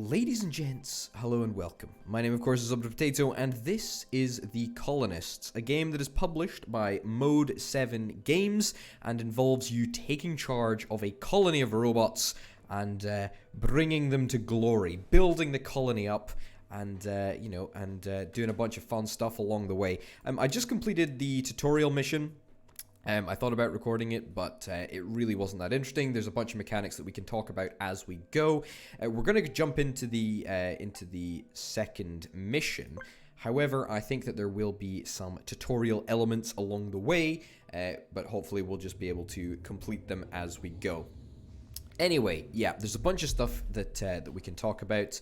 Ladies and gents, hello and welcome. My name, of course, is Orbital Potato, and this is The Colonists, a game that is published by Mode 7 Games and involves you taking charge of a colony of robots and bringing them to glory, building the colony up, and doing a bunch of fun stuff along the way. I just completed the tutorial mission. I thought about recording it, but it really wasn't that interesting. There's a bunch of mechanics that we can talk about as we go. We're going to jump into the second mission. However, I think that there will be some tutorial elements along the way, but hopefully we'll just be able to complete them as we go. Anyway, yeah, there's a bunch of stuff that we can talk about.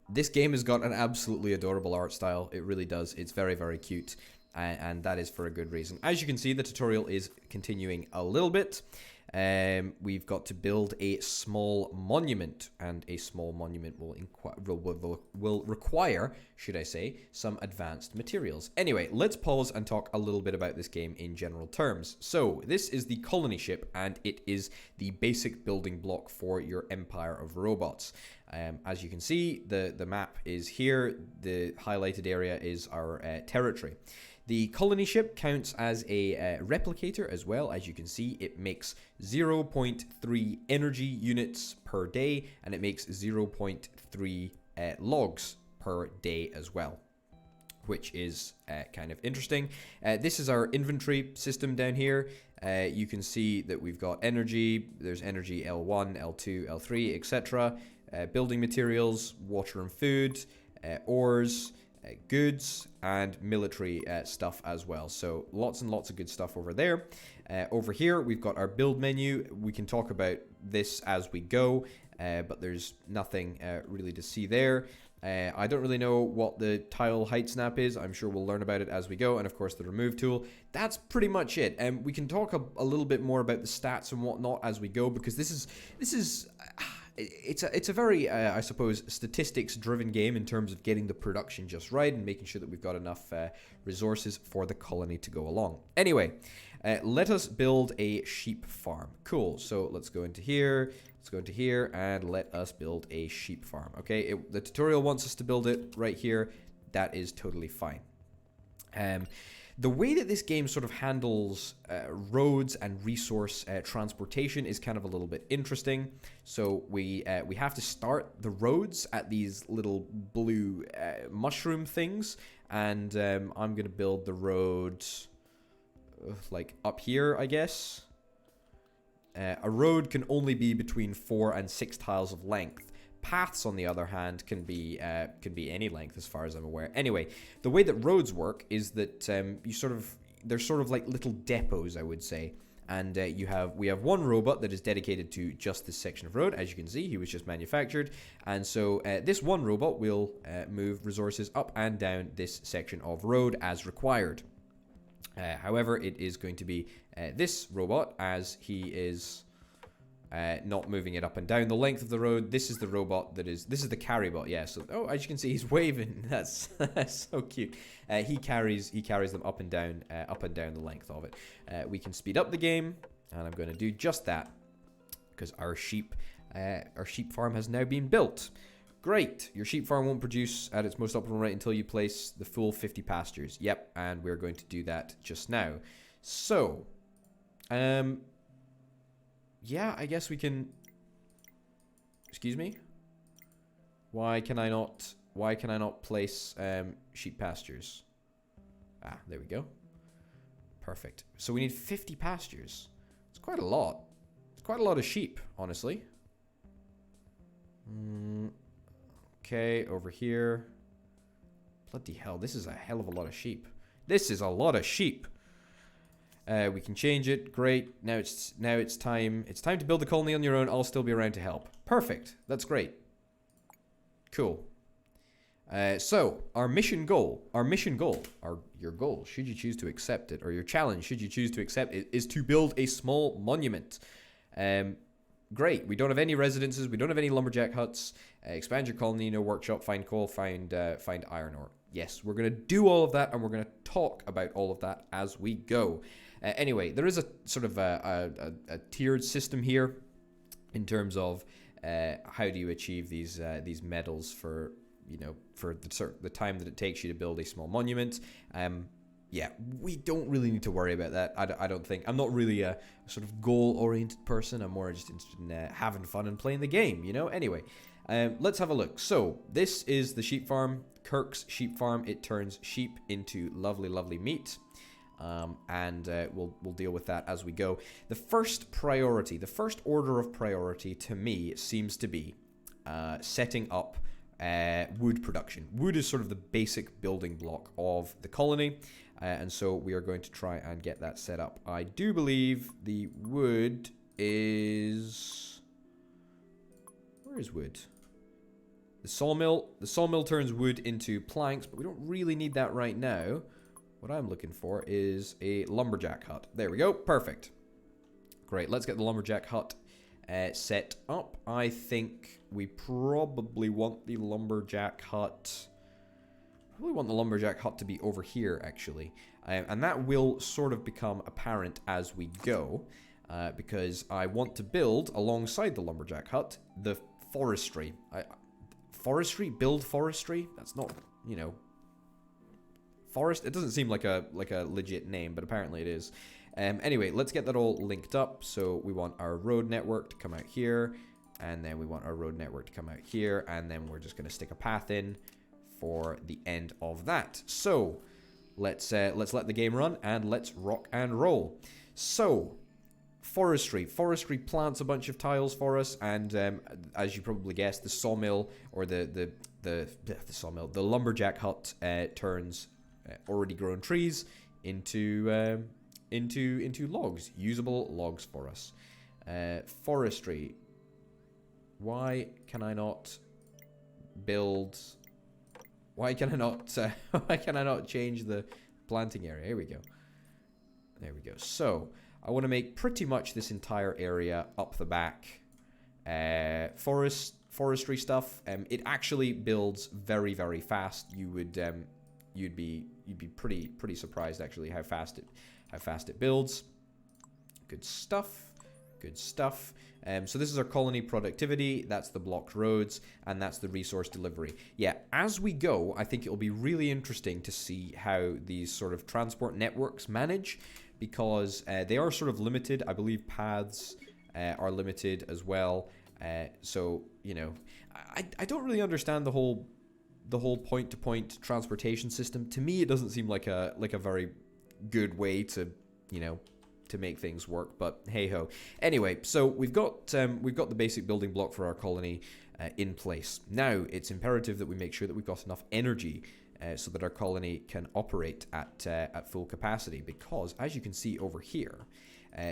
This game has got an absolutely adorable art style. It really does. It's very, very cute. And that is for a good reason. As you can see, the tutorial is continuing a little bit. We've got to build a small monument, and a small monument will require, should I say, some advanced materials. Anyway, let's pause and talk a little bit about this game in general terms. So, this is the colony ship, and it is the basic building block for your empire of robots. As you can see, the map is here. The highlighted area is our territory. The colony ship counts as a replicator as well. As you can see, it makes 0.3 energy units per day, and it makes 0.3 logs per day as well, which is kind of interesting. This is our inventory system down here. You can see that we've got energy. There's energy L1, L2, L3, etc. Building materials, water and food, ores, goods, and military stuff as well. So lots and lots of good stuff over there. Over here, we've got our build menu. We can talk about this as we go, but there's nothing really to see there. I don't really know what the tile height snap is. I'm sure we'll learn about it as we go. And of course, the remove tool. That's pretty much it. And we can talk a little bit more about the stats and whatnot as we go, because this is it's a very, I suppose, statistics-driven game in terms of getting the production just right and making sure that we've got enough resources for the colony to go along. Anyway, let us build a sheep farm. Cool. So let's go into here. Let's go into here and let us build a sheep farm. Okay, the tutorial wants us to build it right here. That is totally fine. The way that this game sort of handles roads and resource transportation is kind of a little bit interesting. So we have to start the roads at these little blue mushroom things, and I'm going to build the road like up here, I guess. A road can only be between 4 and 6 tiles of length. Paths, on the other hand, can be any length, as far as I'm aware. Anyway, the way that roads work is that they're sort of like little depots, I would say. And we have one robot that is dedicated to just this section of road. As you can see, he was just manufactured, and so this one robot will move resources up and down this section of road as required. However, it is going to be this robot, as he is not moving it up and down the length of the road. This is the robot this is the carry bot. Yeah, so as you can see, he's waving. That's so cute. He carries them up and down the length of it. We can speed up the game, and I'm going to do just that because our sheep farm has now been built. Great. Your sheep farm won't produce at its most optimal rate until you place the full 50 pastures. Yep, and we're going to do that just now. So, yeah, I guess we can. Excuse me. Why can I not place sheep pastures? Ah, there we go. Perfect. So we need 50 pastures. It's quite a lot. It's quite a lot of sheep, honestly. Okay, over here. Bloody hell, this is a hell of a lot of sheep. This is a lot of sheep. We can change it. Great. Now it's time. It's time to build the colony on your own. I'll still be around to help. Perfect. That's great. Cool. So our mission goal, your goal, should you choose to accept it, or your challenge, should you choose to accept it, is to build a small monument. Great. We don't have any residences. We don't have any lumberjack huts. Expand your colony. No workshop. Find coal. Find iron ore. Yes, we're going to do all of that, and we're going to talk about all of that as we go. Anyway, there is a sort of a tiered system here in terms of how do you achieve these medals for, for the time that it takes you to build a small monument. Yeah, we don't really need to worry about that. I don't think. I'm not really a sort of goal-oriented person. I'm more just interested in having fun and playing the game, Anyway, let's have a look. So, this is the sheep farm, Kirk's sheep farm. It turns sheep into lovely, lovely meat. And we'll deal with that as we go. The first priority, the first order of priority to me seems to be setting up wood production. Wood is sort of the basic building block of the colony, and so we are going to try and get that set up. I do believe the wood is... Where is wood? The sawmill. The sawmill turns wood into planks, but we don't really need that right now. What I'm looking for is a lumberjack hut. There we go. Perfect. Great. Let's get the lumberjack hut set up. I think we probably want the lumberjack hut... to be over here, actually. And that will sort of become apparent as we go. Because I want to build, alongside the lumberjack hut, the forestry. Forestry? Build forestry? That's not, Forest? It doesn't seem like a legit name, but apparently it is. Anyway, let's get that all linked up. So we want our road network to come out here, and then we want our road network to come out here, and then we're just going to stick a path in for the end of that. So let's let the game run and let's rock and roll. So forestry plants a bunch of tiles for us, and as you probably guessed, the sawmill or the lumberjack hut turns already grown trees into logs, usable logs for us. Forestry. Why can I not build? Why can I not change the planting area? Here we go. There we go. So I want to make pretty much this entire area up the back forestry stuff. It actually builds very, very fast. You'd be pretty surprised actually how fast it builds. Good stuff. Good stuff. So this is our colony productivity, that's the blocked roads, and that's the resource delivery. Yeah, as we go, I think it'll be really interesting to see how these sort of transport networks manage, because they are sort of limited. I believe paths are limited as well. So, I don't really understand the whole point-to-point transportation system. To me, it doesn't seem like a very good way to, to make things work, but hey ho. Anyway, so we've got the basic building block for our colony in place. Now it's imperative that we make sure that we've got enough energy so that our colony can operate at full capacity, because as you can see over here,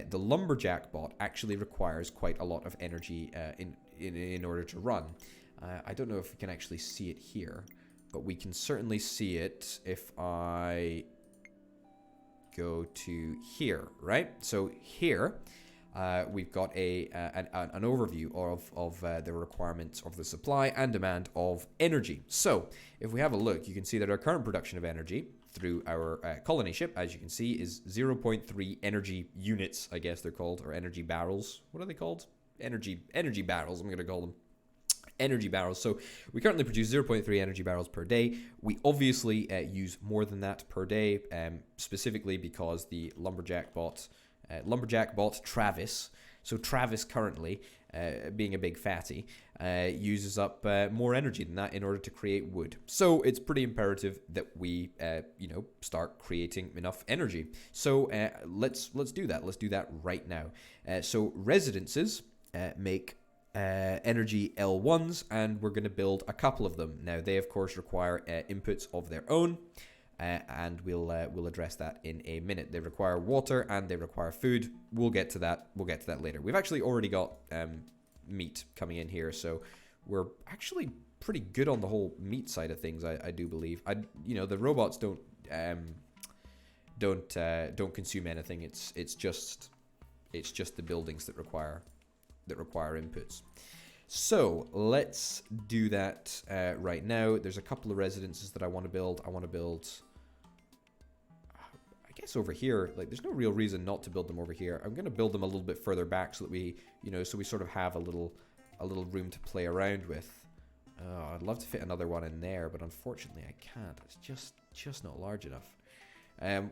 the lumberjack bot actually requires quite a lot of energy in order to run. I don't know if we can actually see it here, but we can certainly see it if I go to here, right? So here we've got an overview of the requirements of the supply and demand of energy. So if we have a look, you can see that our current production of energy through our colony ship, as you can see, is 0.3 energy units, I guess they're called, or energy barrels. What are they called? Energy barrels, I'm going to call them. Energy barrels. So we currently produce 0.3 energy barrels per day. We obviously use more than that per day, specifically because the lumberjack bot Travis. So Travis currently, being a big fatty, uses up more energy than that in order to create wood. So it's pretty imperative that we, start creating enough energy. So let's do that. Let's do that right now. So residences make energy L1s, and we're going to build a couple of them. Now they of course require inputs of their own, and we'll address that in a minute. They require water and they require food. We'll get to that later. We've actually already got meat coming in here, so we're actually pretty good on the whole meat side of things. I do believe. The robots don't consume anything. It's just the buildings that require inputs. So let's do that right now. There's a couple of residences that I want to build. I guess over here, like, there's no real reason not to build them over here. I'm going to build them a little bit further back so that we, so we sort of have a little a little room to play around with. Oh, I'd love to fit another one in there, but unfortunately I can't. It's just not large enough.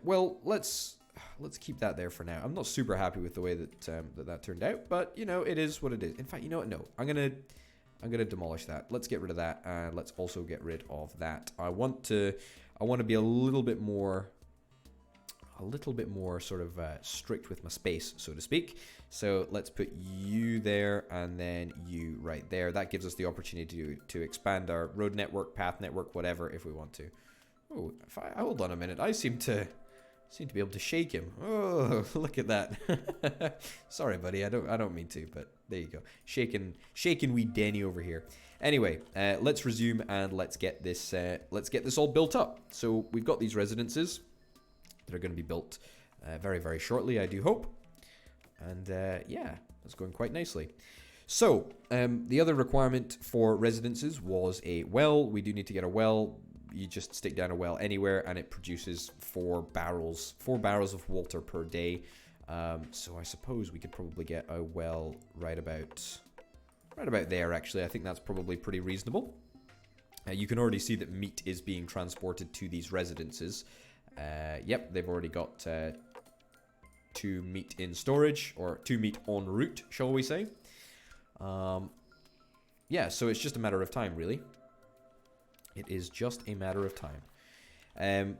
Well, let's keep that there for now. I'm not super happy with the way that that turned out, but you know, it is what it is. In fact, you know what? No, I'm gonna demolish that. Let's get rid of that, and let's also get rid of that. I want to be a little bit more sort of strict with my space, so to speak. So let's put you there and then you right there. That gives us the opportunity to expand our road network, path network, whatever, if we want to. Oh, hold on a minute. I seem to be able to shake him. Oh, look at that. Sorry, buddy. I don't mean to, but there you go. Shaking wee Danny over here. Anyway, let's resume and let's get this all built up. So we've got these residences that are going to be built very, very shortly, I do hope. And yeah, that's going quite nicely. So the other requirement for residences was a well. We do need to get a well. You just stick down a well anywhere and it produces 4 barrels of water per day. So I suppose we could probably get a well right about there, actually. I think that's probably pretty reasonable. You can already see that meat is being transported to these residences. Yep, they've already got 2 meat in storage, or 2 meat en route, shall we say. Yeah, so it's just a matter of time, really. It is just a matter of time.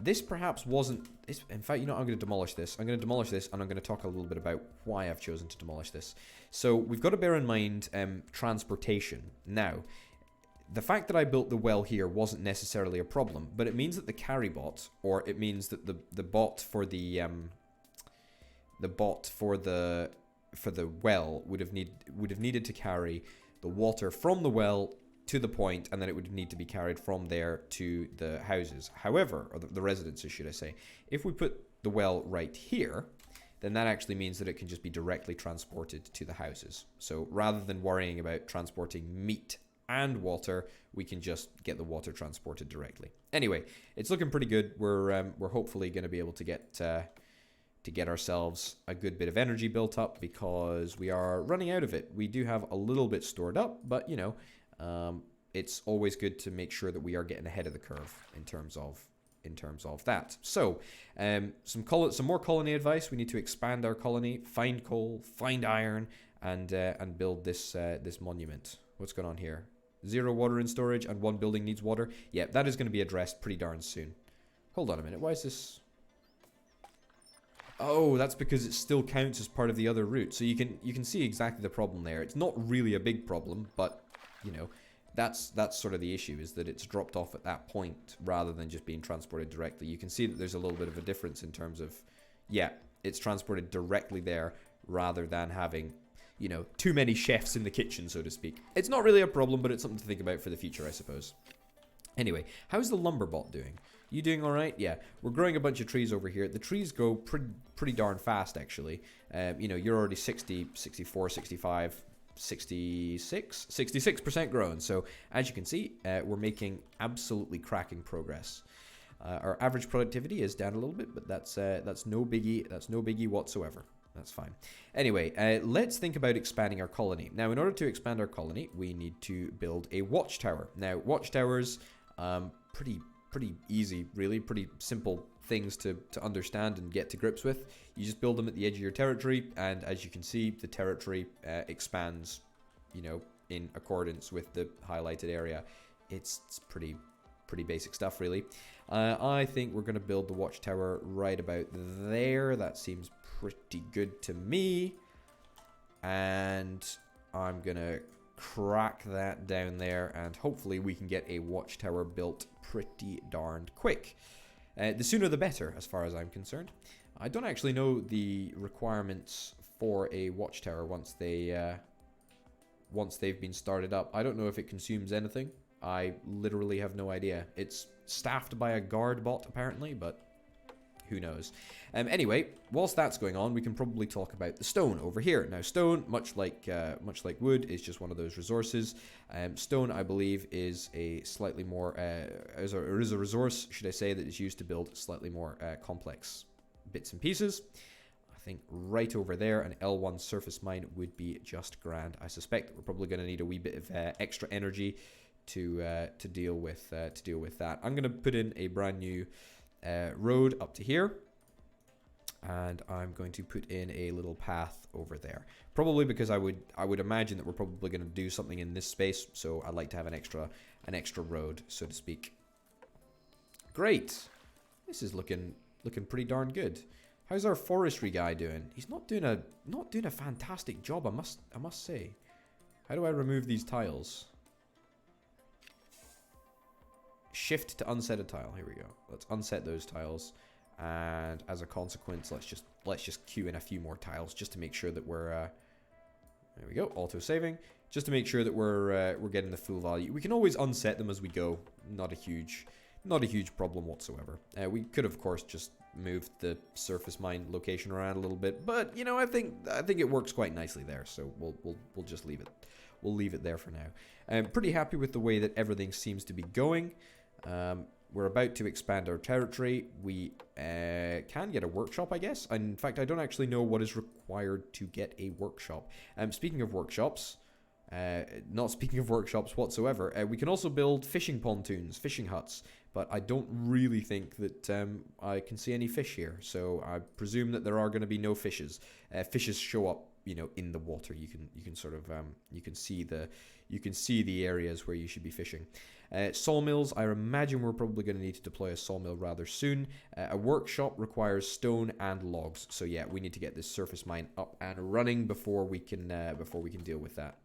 This perhaps wasn't... in fact, you know, I'm going to demolish this. I'm going to demolish this, and I'm going to talk a little bit about why I've chosen to demolish this. So we've got to bear in mind transportation. Now, the fact that I built the well here wasn't necessarily a problem, but it means that the carry bot, or it means that the bot for the well would have needed to carry the water from the well to the point, and then it would need to be carried from there to the houses. However, or the residences, should I say. If we put the well right here, then that actually means that it can just be directly transported to the houses. So rather than worrying about transporting meat and water, we can just get the water transported directly. Anyway, it's looking pretty good. We're hopefully going to be able to get ourselves a good bit of energy built up, because we are running out of it. We do have a little bit stored up, but you know, it's always good to make sure that we are getting ahead of the curve in terms of that. So some more colony advice. We need to expand our colony, find coal, find iron, and build this monument. What's going on here? 0 water in storage and 1 building needs water. Yeah, that is going to be addressed pretty darn soon. Hold on a minute. Why is this? Oh, that's because it still counts as part of the other route. So you can see exactly the problem there. It's not really a big problem, but you know, that's sort of the issue, is that it's dropped off at that point rather than just being transported directly. You can see that there's a little bit of a difference in terms of, yeah, it's transported directly there rather than having, you know, too many chefs in the kitchen, so to speak. It's not really a problem, but it's something to think about for the future, I suppose. Anyway, how's the lumber bot doing? You doing all right? Yeah, we're growing a bunch of trees over here. The trees grow pretty darn fast, actually. You know, you're already 60, 64, 65, 66% grown. So as you can see, we're making absolutely cracking progress. Our average productivity is down a little bit, but that's no biggie. That's no biggie whatsoever. That's fine. Anyway, let's think about expanding our colony. Now, in order to expand our colony, we need to build a watchtower. Now, watchtowers, pretty easy, really. Pretty simple things to understand and get to grips with. You just build them at the edge of your territory, and as you can see, the territory expands, you know, in accordance with the highlighted area. It's pretty basic stuff, really. I think we're going to build the watchtower right about there. That seems pretty good to me. And I'm going to crack that down there, and hopefully we can get a watchtower built pretty darned quick. The sooner the better, as far as I'm concerned. I don't actually know the requirements for a watchtower once they've been started up. I don't know if it consumes anything. I literally have no idea. It's staffed by a guard bot, apparently, but who knows. Anyway, whilst that's going on, we can probably talk about the stone over here. Now, stone, much like wood, is just one of those resources. Stone, I believe, is a slightly more is a resource, should I say, that is used to build slightly more complex bits and pieces. I I think right over there, an L1 surface mine would be just grand. I suspect that we're probably going to need a wee bit of extra energy to deal with that. I'm going to put in a brand new road up to here, and I'm going to put in a little path over there. Probably because I would imagine that we're probably going to do something in this space, so I'd like to have an extra road, so to speak. Great. This is looking pretty darn good. How's our forestry guy doing? He's not doing a fantastic job, I must say. How do I remove these tiles? Shift to unset a tile. Here we go. Let's unset those tiles, and as a consequence, let's just queue in a few more tiles just to make sure that we're there we go, auto saving, just to make sure that we're getting the full value. We can always unset them as we go. Not a huge problem whatsoever. We could of course just move the surface mine location around a little bit, but you know, I think it works quite nicely there. So we'll just leave it. We'll leave it there for now. I'm pretty happy with the way that everything seems to be going. We're about to expand our territory. We can get a workshop, I guess. In fact, I don't actually know what is required to get a workshop. Speaking of workshops, not speaking of workshops whatsoever, we can also build fishing pontoons, fishing huts, but I don't really think that I can see any fish here, so I presume that there are going to be no fishes. Fishes show up, you know, in the water. You can sort of you can see the areas where you should be fishing. Sawmills, I imagine we're probably going to need to deploy a sawmill rather soon. A workshop requires stone and logs, so yeah, we need to get this surface mine up and running before we can deal with that.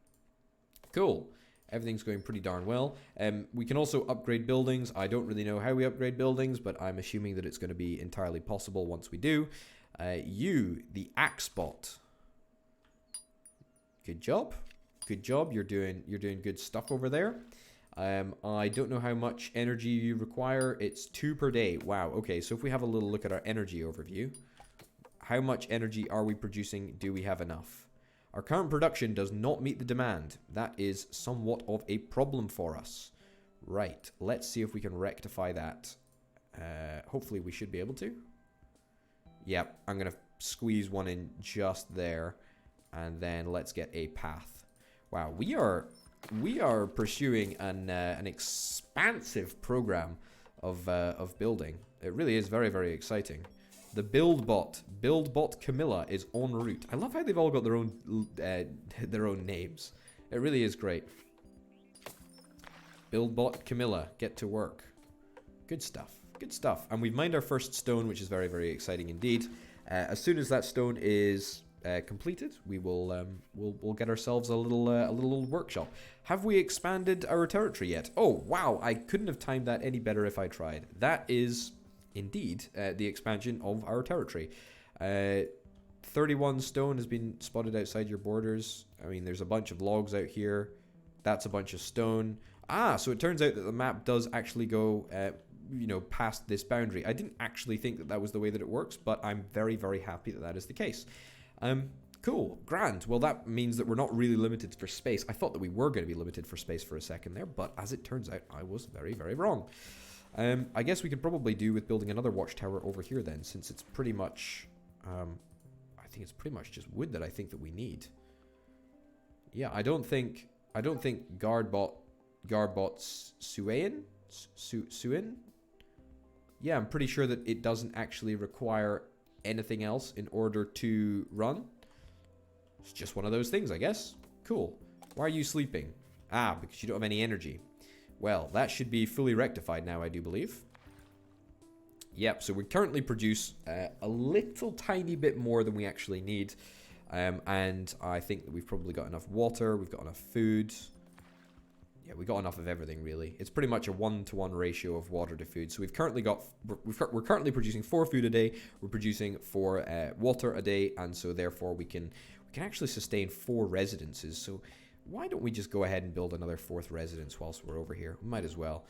Cool. Everything's going pretty darn well. We can also upgrade buildings. I don't really know how we upgrade buildings, but I'm assuming that it's going to be entirely possible once we do. You, the axe bot. Good job. Good job. You're doing good stuff over there. I don't know how much energy you require. It's 2 per day. Wow. Okay, so if we have a little look at our energy overview, how much energy are we producing? Do we have enough? Our current production does not meet the demand. That is somewhat of a problem for us. Right, let's see if we can rectify that. Hopefully we should be able to. Yep, I'm going to squeeze one in just there. And then let's get a path. Wow, we are pursuing an expansive program of building. It really is very, very exciting. The BuildBot Camilla is en route. I love how they've all got their own names. It really is great. BuildBot Camilla, get to work. Good stuff. Good stuff. And we've mined our first stone, which is very, very exciting indeed. As soon as that stone is completed, we will we'll get ourselves a little workshop. Have we expanded our territory yet? Oh wow! I couldn't have timed that any better if I tried. That is indeed the expansion of our territory. 31 stone has been spotted outside your borders. I mean, there's a bunch of logs out here. That's a bunch of stone. Ah, so it turns out that the map does actually go, you know, past this boundary. I didn't actually think that that was the way that it works, but I'm very, very happy that that is the case. Cool, grand. Well, that means that we're not really limited for space. I thought that we were going to be limited for space for a second there, but as it turns out, I was very, very wrong. I guess we could probably do with building another watchtower over here then, since it's pretty much, I think it's pretty much just wood that I think that we need. Yeah, I don't think Guardbot's Suin? Yeah, I'm pretty sure that it doesn't actually require anything else in order to run. It's just one of those things, I guess. Cool. Why are you sleeping? Ah, because you don't have any energy. Well, that should be fully rectified now, I do believe. Yep, so we currently produce a little tiny bit more than we actually need. And I think that we've probably got enough water, we've got enough food. Yeah, we got enough of everything, really. It's pretty much a 1-to-1 ratio of water to food. So we're currently producing 4 food a day. We're producing 4 water a day, and so therefore we can actually sustain 4 residences. So why don't we just go ahead and build another 4th residence whilst we're over here? We might as well.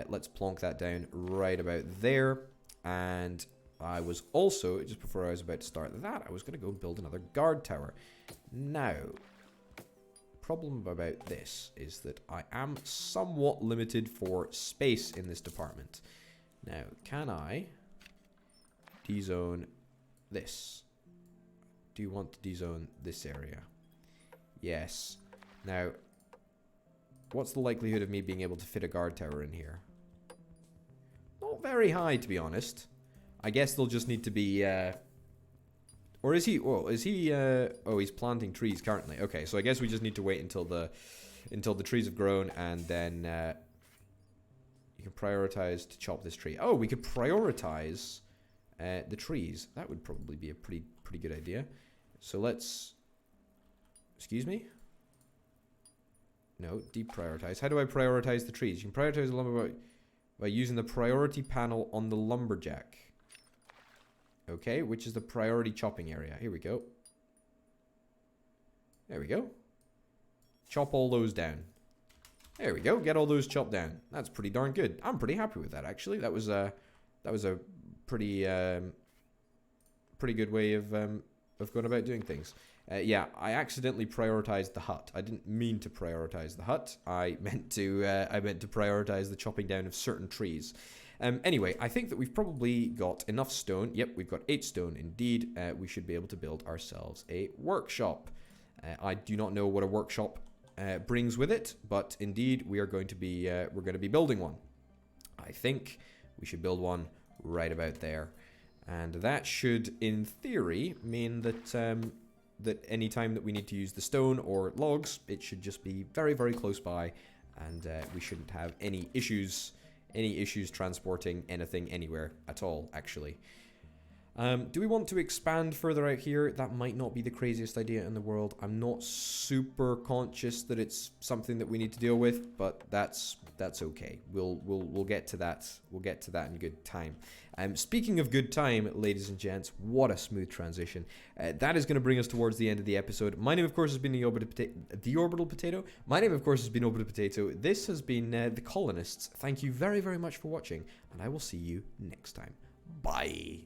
Let's plonk that down right about there. And I was also, just before I was about to start that, I was going to go build another guard tower. Now, problem about this is that I am somewhat limited for space in this department. Now, can I dezone this? do you want to dezone this area? Yes. Now, what's the likelihood of me being able to fit a guard tower in here? Not very high, to be honest. I guess they'll just need to be, or is he, oh, is he, oh, he's planting trees currently. Okay, so I guess we just need to wait until the trees have grown, and then, you can prioritize to chop this tree. Oh, we could prioritize, the trees. That would probably be a pretty good idea. So let's, excuse me? No, deprioritize. How do I prioritize the trees? You can prioritize the lumber by using the priority panel on the lumberjack. Okay, which is the priority chopping area. Here we go. There we go. Chop all those down. There we go. Get all those chopped down. That's pretty darn good. I'm pretty happy with that, actually. That was a pretty good way of going about doing things. Yeah, I accidentally prioritized the hut. I didn't mean to prioritize the hut. I meant to prioritize the chopping down of certain trees. Anyway, I think that we've probably got enough stone. Yep, we've got 8 stone indeed. We should be able to build ourselves a workshop. I do not know what a workshop brings with it, but indeed we're going to be building one. I think we should build one right about there, and that should, in theory, mean that that any time that we need to use the stone or logs, it should just be very, very close by, and we shouldn't have any issues transporting anything anywhere at all, actually. Do we want to expand further out here? That might not be the craziest idea in the world. I'm not super conscious that it's something that we need to deal with, but that's okay. We'll get to that. We'll get to that in good time. Speaking of good time, ladies and gents, what a smooth transition. That is going to bring us towards the end of the episode. My name, of course, has been the Orbital Potato. My name, of course, has been Orbital Potato. This has been the Colonists. Thank you very, very much for watching, and I will see you next time. Bye.